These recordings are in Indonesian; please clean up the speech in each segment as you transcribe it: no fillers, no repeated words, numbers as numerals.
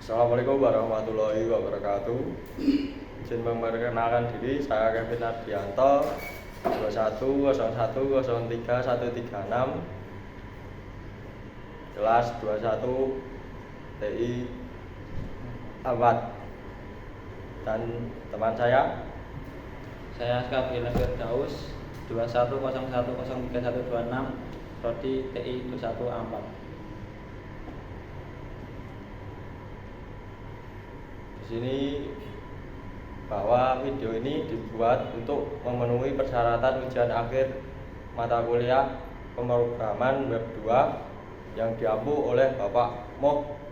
Assalamualaikum warahmatullahi wabarakatuh. Izin memperkenalkan diri, saya Kevin Ardianto, 21010336, kelas 21 TI Ahmad. Dan teman saya Skafila Firdaus 2101033126 Prodi TI 21 di sini bahwa video ini dibuat untuk memenuhi persyaratan ujian akhir mata kuliah pemrograman web 2 yang diampu oleh Bapak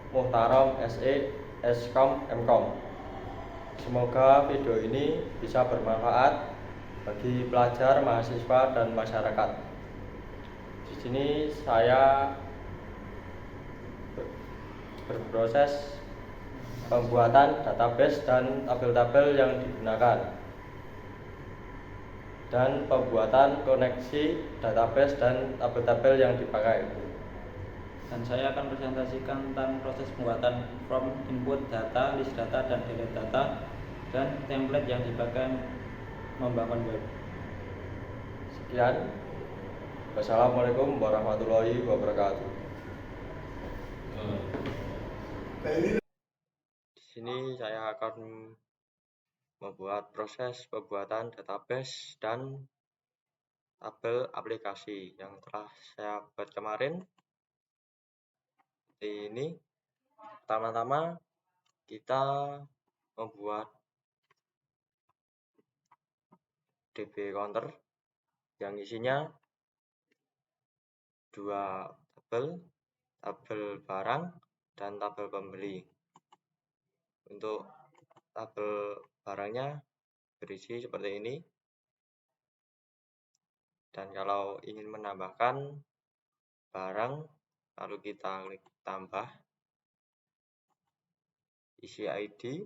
Muhtarom SE Skom Mkom. Semoga video ini bisa bermanfaat bagi pelajar, mahasiswa, dan masyarakat. Di sini saya berproses pembuatan database dan tabel-tabel yang digunakan, dan pembuatan koneksi database dan tabel-tabel yang dipakai. Dan saya akan presentasikan tentang proses pembuatan from input data, list data, dan delete data, dan template yang dipakai membangun web. Sekian. Wassalamualaikum warahmatullahi wabarakatuh. Di sini saya akan membuat proses pembuatan database dan tabel aplikasi yang telah saya buat kemarin. Ini pertama-tama kita membuat DB counter yang isinya dua tabel barang dan tabel pembeli. Untuk tabel barangnya berisi seperti ini, dan kalau ingin menambahkan barang, lalu kita klik tambah, isi ID,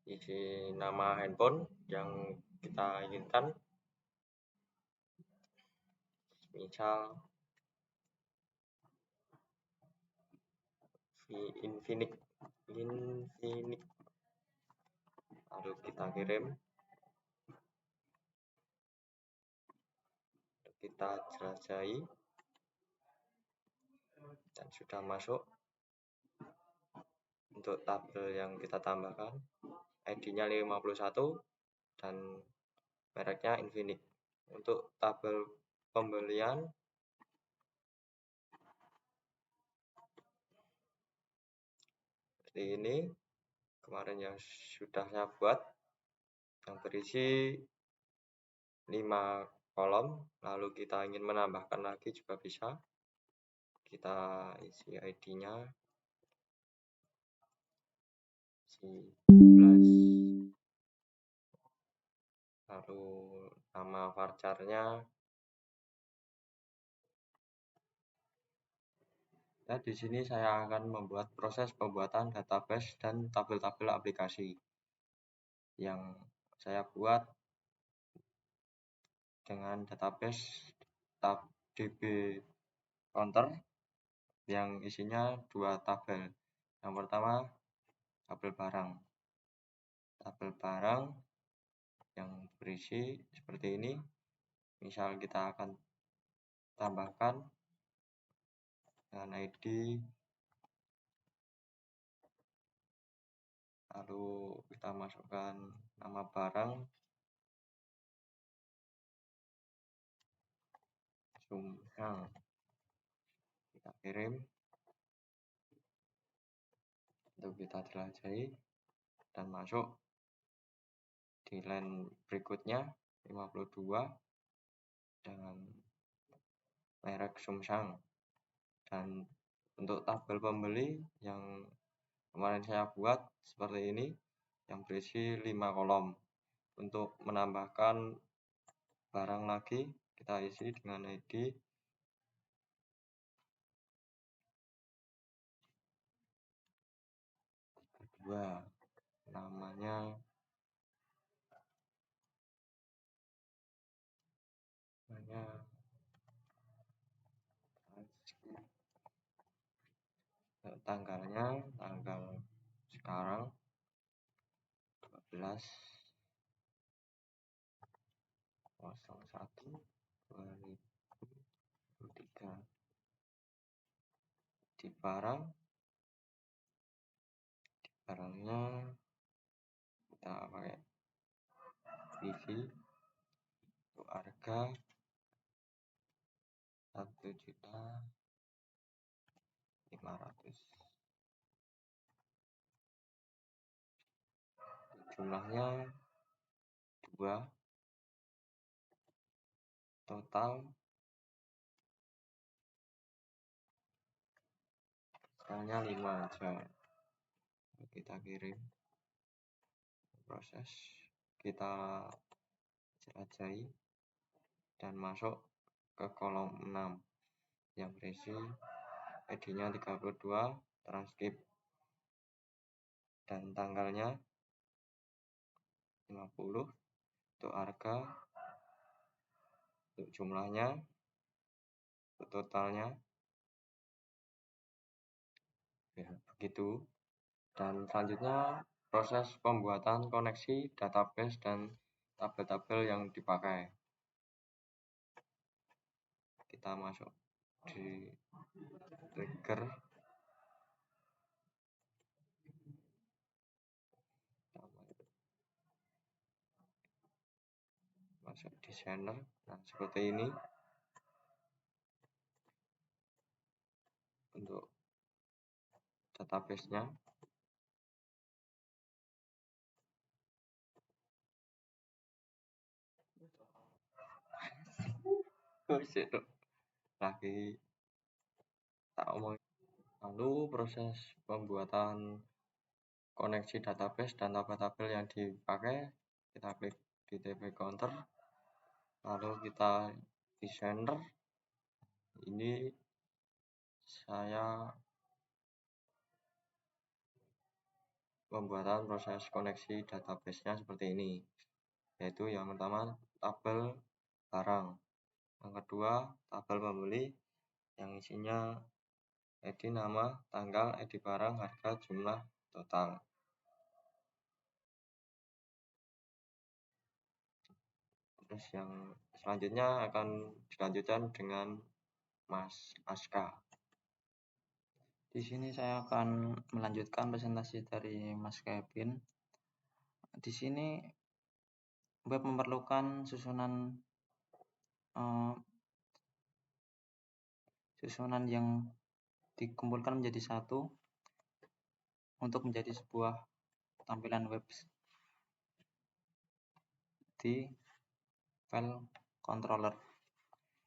isi nama handphone yang kita inginkan, misal Infinix, lalu kita kirim, kita jelajahi, dan sudah masuk. Untuk tabel yang kita tambahkan, ID-nya 51 dan mereknya Infinix. Untuk tabel pembelian, seperti ini, kemarin yang sudah saya buat, yang berisi 5 kolom. Lalu kita ingin menambahkan lagi juga bisa. Kita isi ID-nya 11, lalu nama varchar-nya. Nah, di sini saya akan membuat proses pembuatan database dan tabel-tabel aplikasi yang saya buat dengan database DB counter yang isinya dua tabel. Yang pertama, tabel barang yang berisi seperti ini. Misal kita akan tambahkan dengan ID, lalu kita masukkan nama barang, Sumsang, kita kirim, untuk kita jelajahi dan masuk. Di line berikutnya 52 dengan merek Sumsang. Dan untuk tabel pembeli yang kemarin saya buat seperti ini, yang berisi 5 kolom. Untuk menambahkan barang lagi, kita isi dengan ID, kedua, namanya tanggalnya tanggal sekarang 12/01/2023. Di barangnya kita pakai wifi untuk harga 1.500.000. Jumlahnya 2, total misalnya 5 aja. Kita kirim, proses, kita jelajahi dan masuk ke kolom 6 yang berisi ID-nya 32, transkrip dan tanggalnya 50, untuk harga, untuk jumlahnya, untuk totalnya, ya begitu. Dan selanjutnya proses pembuatan koneksi database dan tabel-tabel yang dipakai. Kita masuk di trigger, masuk designer. Nah, seperti ini untuk database-nya. Lagi tak omong. Lalu proses pembuatan koneksi database dan tabel-tabel yang dipakai, kita klik di TP counter, lalu kita designer. Ini saya pembuatan proses koneksi database-nya seperti ini, yaitu yang pertama tabel barang, yang kedua tabel pembeli yang isinya ID nama, tanggal, ID barang, harga, jumlah, total. Terus yang selanjutnya akan dilanjutkan dengan Mas Aska. Di sini saya akan melanjutkan presentasi dari Mas Kevin. Di sini web memerlukan susunan yang dikumpulkan menjadi satu untuk menjadi sebuah tampilan web di file controller.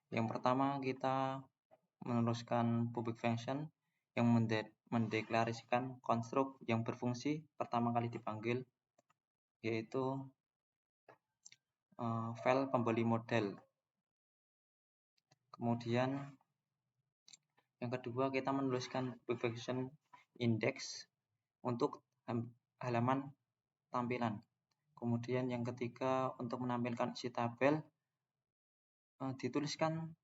Yang pertama, kita meneruskan public function yang mendeklarasikan konstruk yang berfungsi pertama kali dipanggil, yaitu file pembeli model. Kemudian yang kedua, kita menuliskan public function index untuk halaman tampilan. Kemudian yang ketiga, untuk menampilkan isi tabel, dituliskan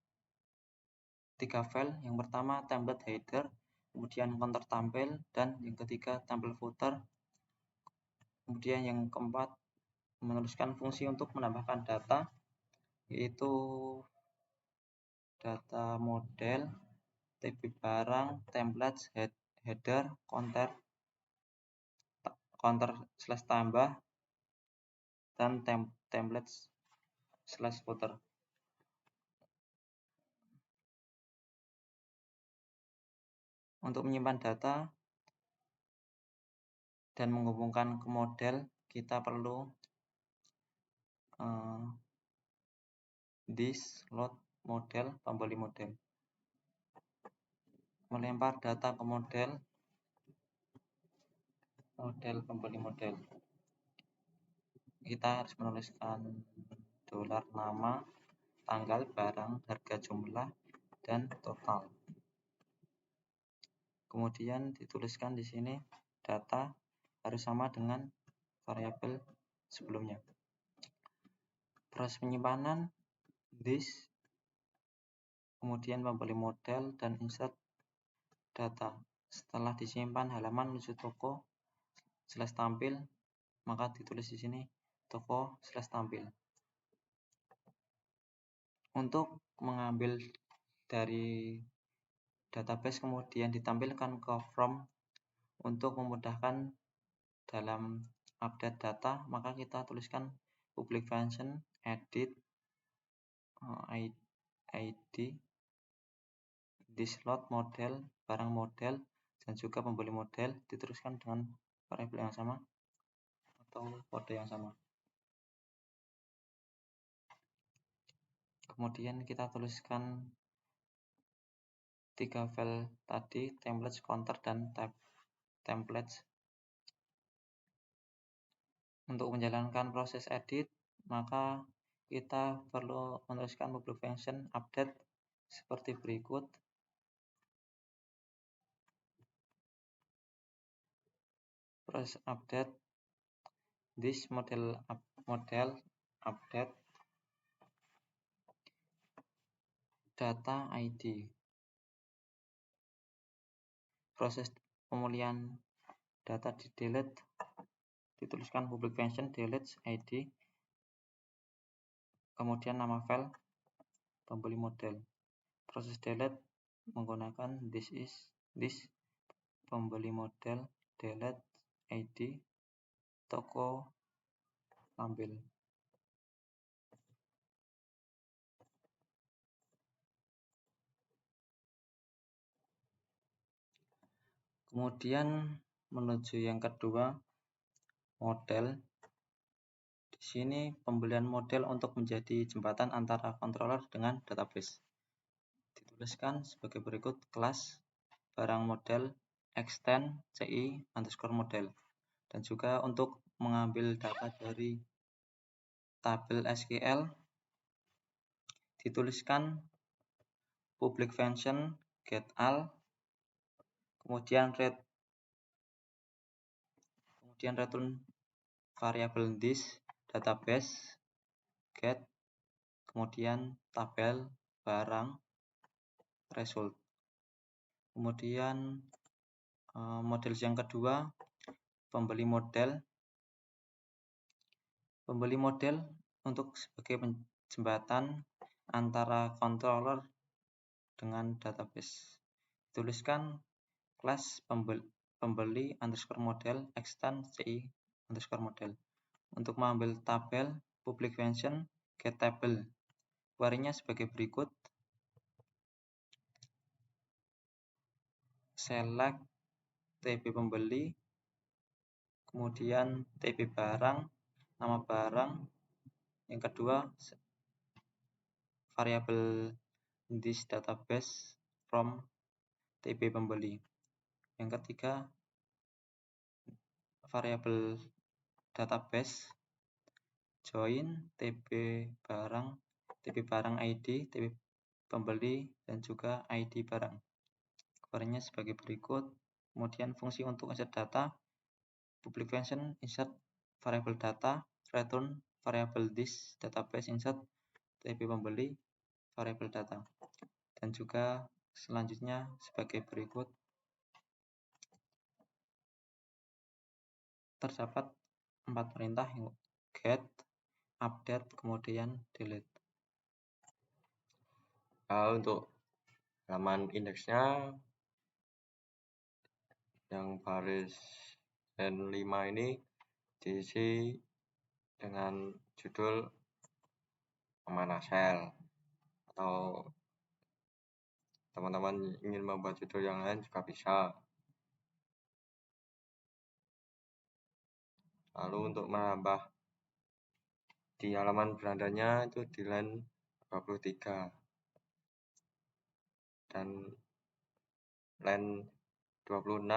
3 file. Yang pertama template header, kemudian counter tampil, dan yang ketiga tampil footer. Kemudian yang keempat, menuliskan fungsi untuk menambahkan data, yaitu data model, TP barang, template, header, counter slash tambah, dan template slash footer. Untuk menyimpan data dan menghubungkan ke model, kita perlu this load model pembeli model. Melempar data ke model pembeli model. Kita harus menuliskan dolar nama, tanggal, barang, harga, jumlah, dan total. Kemudian dituliskan di sini data harus sama dengan variabel sebelumnya. Proses penyimpanan this, kemudian pembeli model, dan insert data. Setelah disimpan halaman menuju toko /tampil, maka ditulis di sini toko /tampil. Untuk mengambil dari database kemudian ditampilkan ke from untuk memudahkan dalam update data, maka kita tuliskan public function edit id dislot model barang model dan juga pembeli model diteruskan dengan variabel yang sama atau kode yang sama. Kemudian kita tuliskan 3 file tadi, templates, counter, dan templates. Untuk menjalankan proses edit, maka kita perlu menuliskan public function update seperti berikut. Proses update this model update data ID. Proses pemulihan data di delete, dituliskan public function delete id, kemudian nama file pembeli model. Proses delete menggunakan this pembeli model delete id toko tampil. Kemudian menuju yang kedua, model. Di sini pembelian model untuk menjadi jembatan antara controller dengan database. Dituliskan sebagai berikut: kelas barang model extend ci_model. Dan juga untuk mengambil data dari tabel SQL dituliskan public function get all, kemudian return variable this database get, kemudian tabel barang result. Kemudian model yang kedua, pembeli model. Pembeli model untuk sebagai jembatan antara controller dengan database. Tuliskan kelas pembeli underscore model extend ci_model. Untuk mengambil tabel public function get table. Query-nya sebagai berikut: select TB pembeli, kemudian TB barang, nama barang. Yang kedua, variabel this database from TB pembeli. Yang ketiga, variabel database join TB barang ID, TB pembeli, dan juga ID barang. Query-nya sebagai berikut. Kemudian fungsi untuk insert data, public function insert variable data, return variable this database insert TB pembeli variable data. Dan juga selanjutnya sebagai berikut. Terdapat 4 perintah: get, update, kemudian delete. Untuk halaman indeksnya yang baris N5 ini diisi dengan judul Amanah Shell, atau teman-teman ingin membuat judul yang lain juga bisa. Lalu untuk menambah di halaman berandanya itu di line 23 dan line 26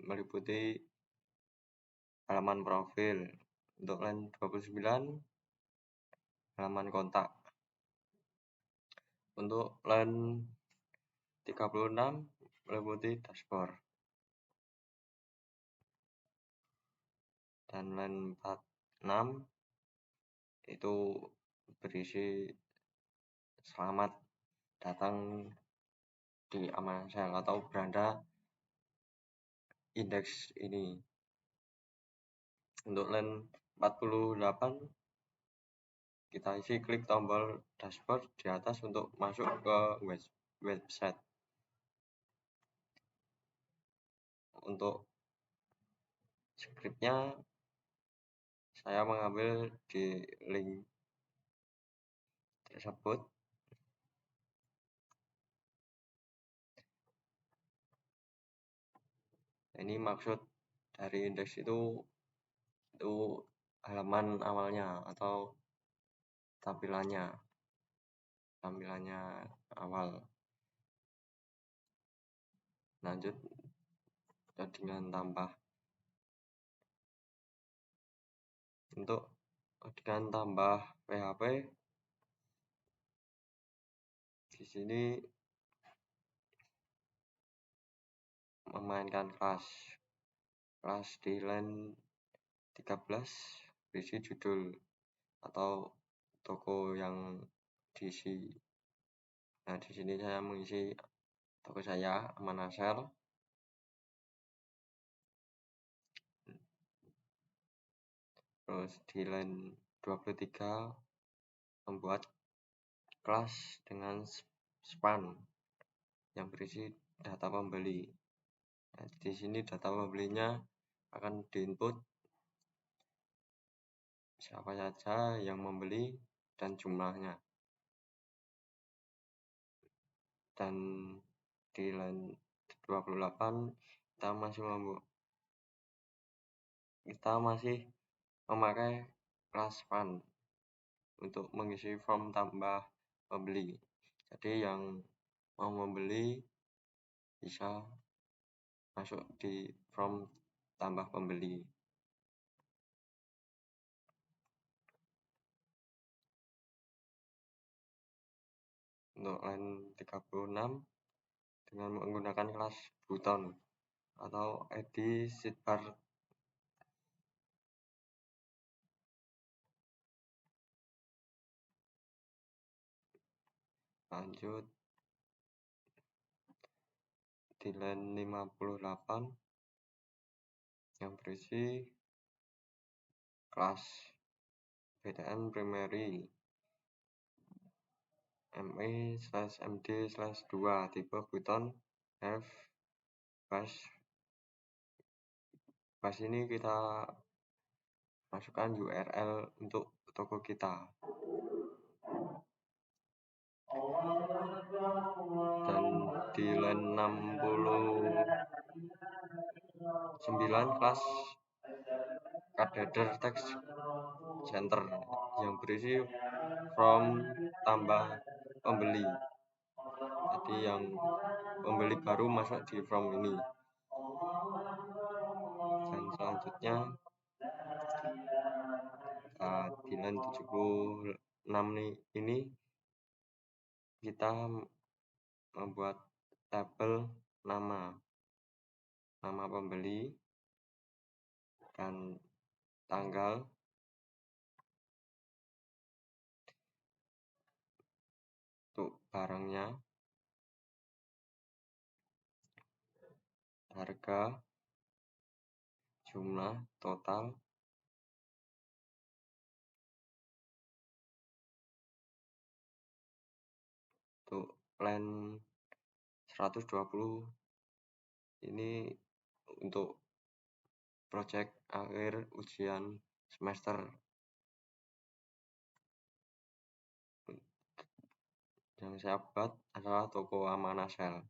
meliputi halaman profil. Untuk line 29 halaman kontak. Untuk line 36 meliputi dashboard. Dan line 46 itu berisi selamat datang di Amanah Shell atau beranda indeks ini. Untuk line 48 kita isi klik tombol dashboard di atas untuk masuk ke website. Untuk skripnya saya mengambil di link tersebut. Ini maksud dari indeks itu halaman awalnya atau tampilannya awal. Lanjut dengan tambah. Untuk dengan tambah PHP di sini memainkan kelas di line 13 berisi judul atau toko yang diisi. Nah, di sini saya mengisi toko saya, Amanasel. Terus di line 23 membuat kelas dengan span yang berisi data pembeli. Nah, di sini data pembelinya akan diinput siapa saja yang membeli dan jumlahnya. Dan di line 28 kita masih memakai kelas span untuk mengisi form tambah pembeli. Jadi yang mau membeli bisa masuk di form tambah pembeli. Untuk line 36 dengan menggunakan kelas button atau id sidebar. Lanjut di line 58 yang berisi kelas BTN primary ME/MD/2 tipe button have pas ini kita masukkan URL untuk toko kita. Dan di line 69 kelas card header text center yang berisi from tambah pembeli. Jadi yang pembeli baru masuk di from ini. Dan selanjutnya di line 76 ini kita membuat tabel nama pembeli dan tanggal untuk barangnya, harga, jumlah total, untuk line 120 ini untuk project akhir ujian semester. Yang saya buat adalah toko Amanasel.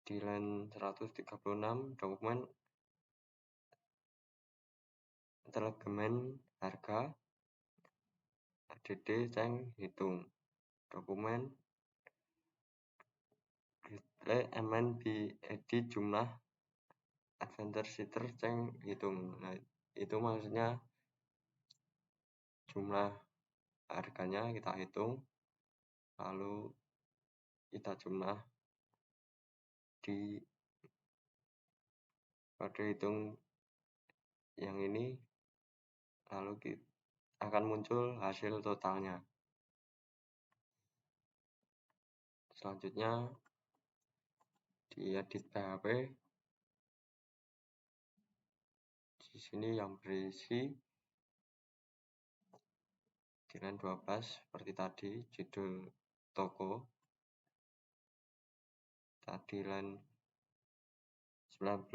Di line 136 dokumen telegemen harga ADD ceng hitung dokumen MNB edit jumlah adventure sitter ceng hitung. Nah, itu maksudnya jumlah harganya kita hitung lalu kita jumlah di kode hitung yang ini lalu akan muncul hasil totalnya. Selanjutnya di edit PHP, di sini yang berisi di line 12 seperti tadi, judul toko. Tadi line 19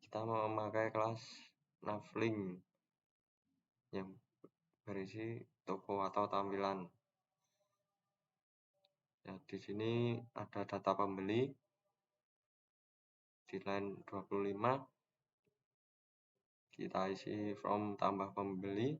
kita memakai kelas navlink yang berisi toko atau tampilan. Ya, di sini ada data pembeli di line 25. Kita isi from tambah pembeli.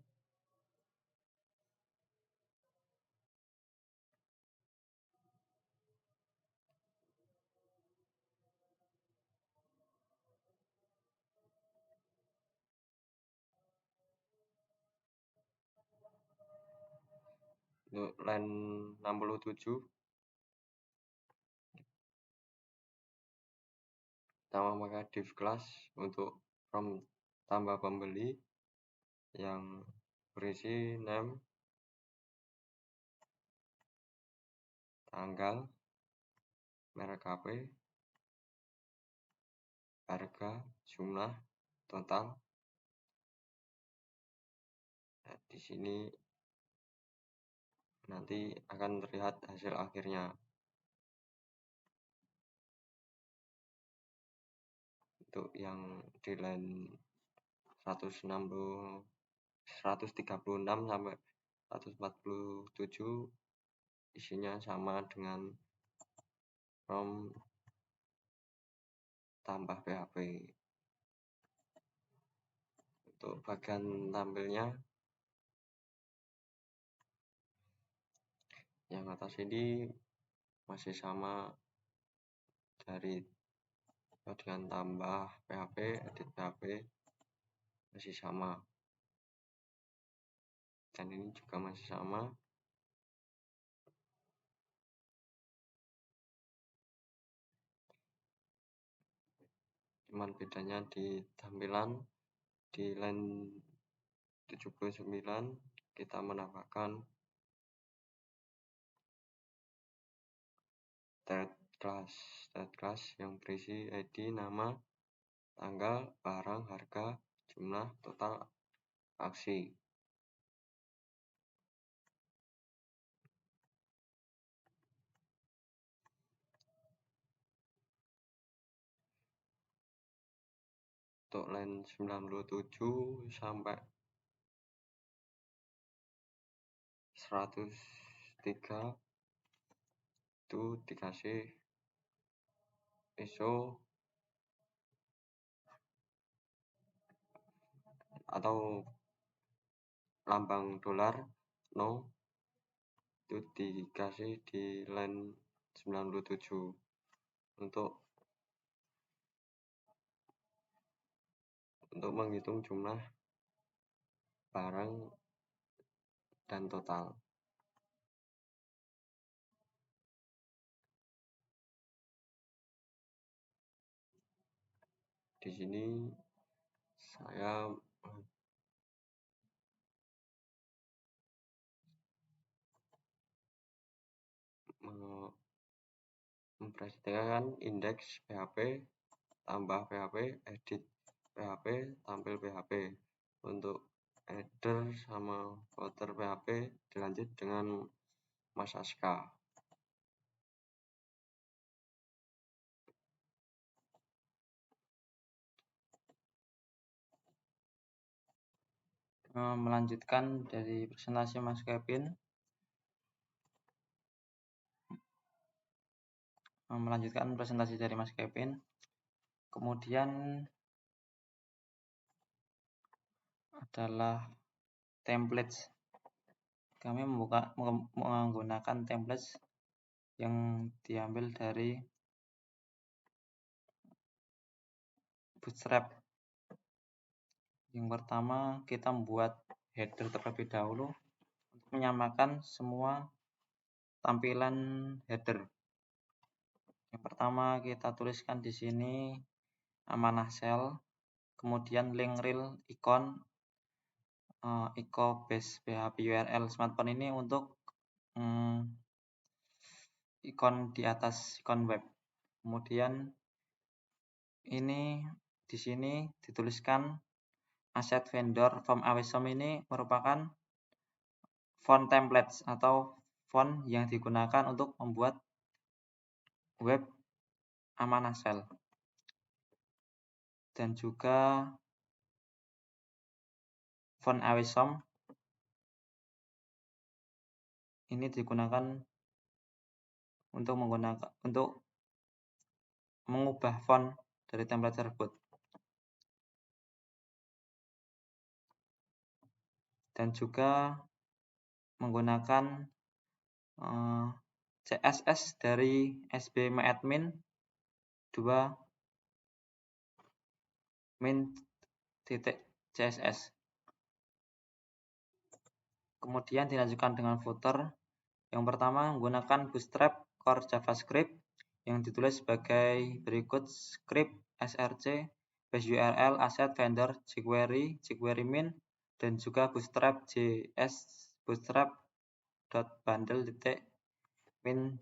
Untuk line 67 kita memakai div class untuk from tambah pembeli yang berisi name, tanggal, merek HP, harga, jumlah, total. Nah, di sini nanti akan terlihat hasil akhirnya. Untuk yang di line 136 sampai 147 isinya sama dengan from tambah PHP. Untuk bagian tampilnya yang atas ini masih sama dari dengan tambah PHP, edit PHP masih sama, dan ini juga masih sama. Cuman bedanya di tampilan. Di line 79 kita menambahkan thread class yang berisi ID, nama, tanggal, barang, harga, jumlah, total, aksi. Untuk line 97 sampai 103 itu dikasih ISO atau lambang dolar no, itu dikasih di line 97 untuk menghitung jumlah barang dan total. Di sini saya mempresentasikan indeks PHP, tambah PHP, edit PHP, tampil PHP. Untuk header sama footer PHP dilanjut dengan Mas Aska. Melanjutkan dari presentasi Mas Kevin. Melanjutkan presentasi dari Mas Kevin. Kemudian adalah templates. Kami menggunakan templates yang diambil dari Bootstrap. Yang pertama, kita membuat header terlebih dahulu untuk menyamakan semua tampilan header. Yang pertama kita tuliskan di sini amanah shell kemudian link reel icon echo base PHP URL smartphone ini untuk ikon di atas ikon web. Kemudian ini di sini dituliskan asset vendor from Awesom ini merupakan font templates atau font yang digunakan untuk membuat web Amanah Shell. Dan juga font Awesom ini digunakan untuk mengubah font dari template tersebut. Dan juga menggunakan CSS dari sbMyAdmin 2 min.css. Kemudian dilanjutkan dengan footer. Yang pertama menggunakan Bootstrap core JavaScript yang ditulis sebagai berikut: script src base URL asset vendor jQuery min, dan juga Bootstrap JS bootstrap.bundle.min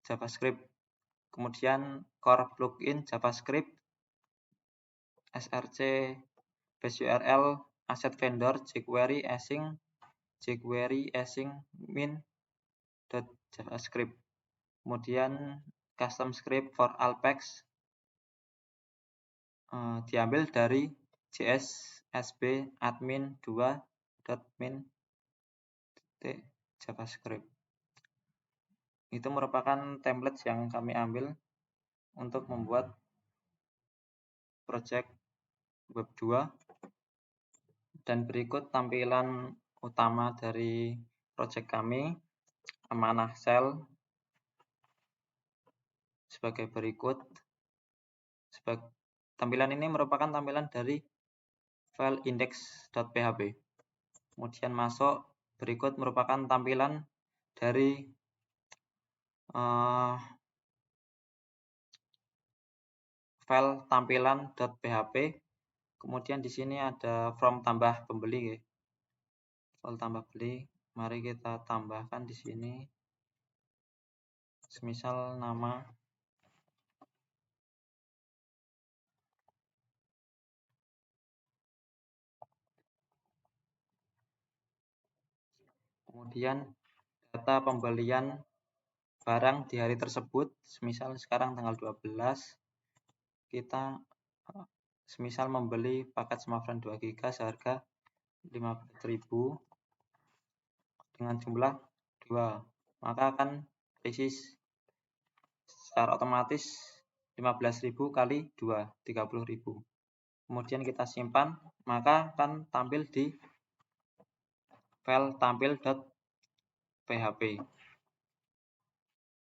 JavaScript. Kemudian core plugin JavaScript src base URL asset vendor jQuery async min .javascript. Kemudian custom script for Alpex diambil dari jssbadmin 2.min javascript. Itu merupakan template yang kami ambil untuk membuat project web 2. Dan berikut tampilan utama dari project kami Amanah Shell sebagai berikut. Tampilan ini merupakan tampilan dari file index.php. Kemudian masuk, berikut merupakan tampilan dari file tampilan.php. Kemudian di sini ada form tambah pembeli. Form tambah beli, mari kita tambahkan di sini. Semisal nama. Kemudian data pembelian barang di hari tersebut, semisal sekarang tanggal 12, kita semisal membeli paket smartphone 2 GB seharga 15.000 dengan jumlah 2, maka akan terisi secara otomatis 15.000 kali 2, 30.000. Kemudian kita simpan, maka akan tampil di file tampil.php.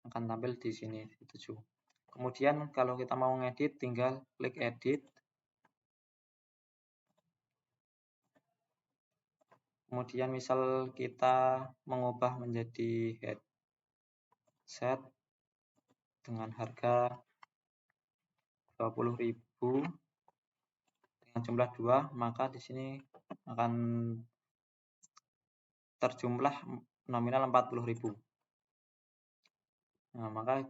Akan tampil di sini di 7. Kemudian kalau kita mau ngedit, tinggal klik edit. Kemudian misal kita mengubah menjadi headset dengan harga 20.000 dengan jumlah 2, maka di sini akan terjumlah nominal 40.000. Nah, maka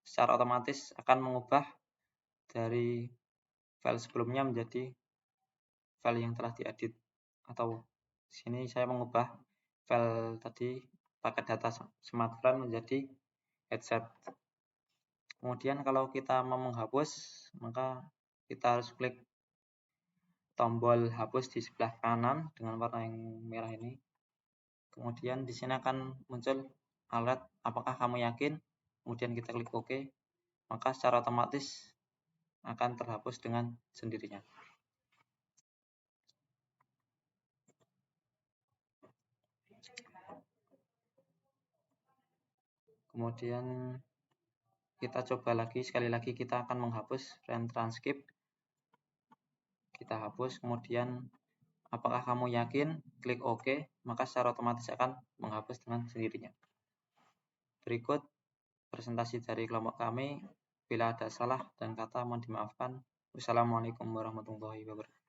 secara otomatis akan mengubah dari file sebelumnya menjadi file yang telah diedit. Atau di sini saya mengubah file tadi paket data smartphone menjadi headset. Kemudian kalau kita mau menghapus, maka kita harus klik tombol hapus di sebelah kanan dengan warna yang merah ini. Kemudian di sini akan muncul alert apakah kamu yakin, kemudian kita klik OK, maka secara otomatis akan terhapus dengan sendirinya. Kemudian kita coba lagi, sekali lagi kita akan menghapus run transcript. Kita hapus, kemudian apakah kamu yakin, klik OK, maka secara otomatis akan menghapus dengan sendirinya. Berikut presentasi dari kelompok kami. Bila ada salah dan kata mohon dimaafkan. Wassalamualaikum warahmatullahi wabarakatuh.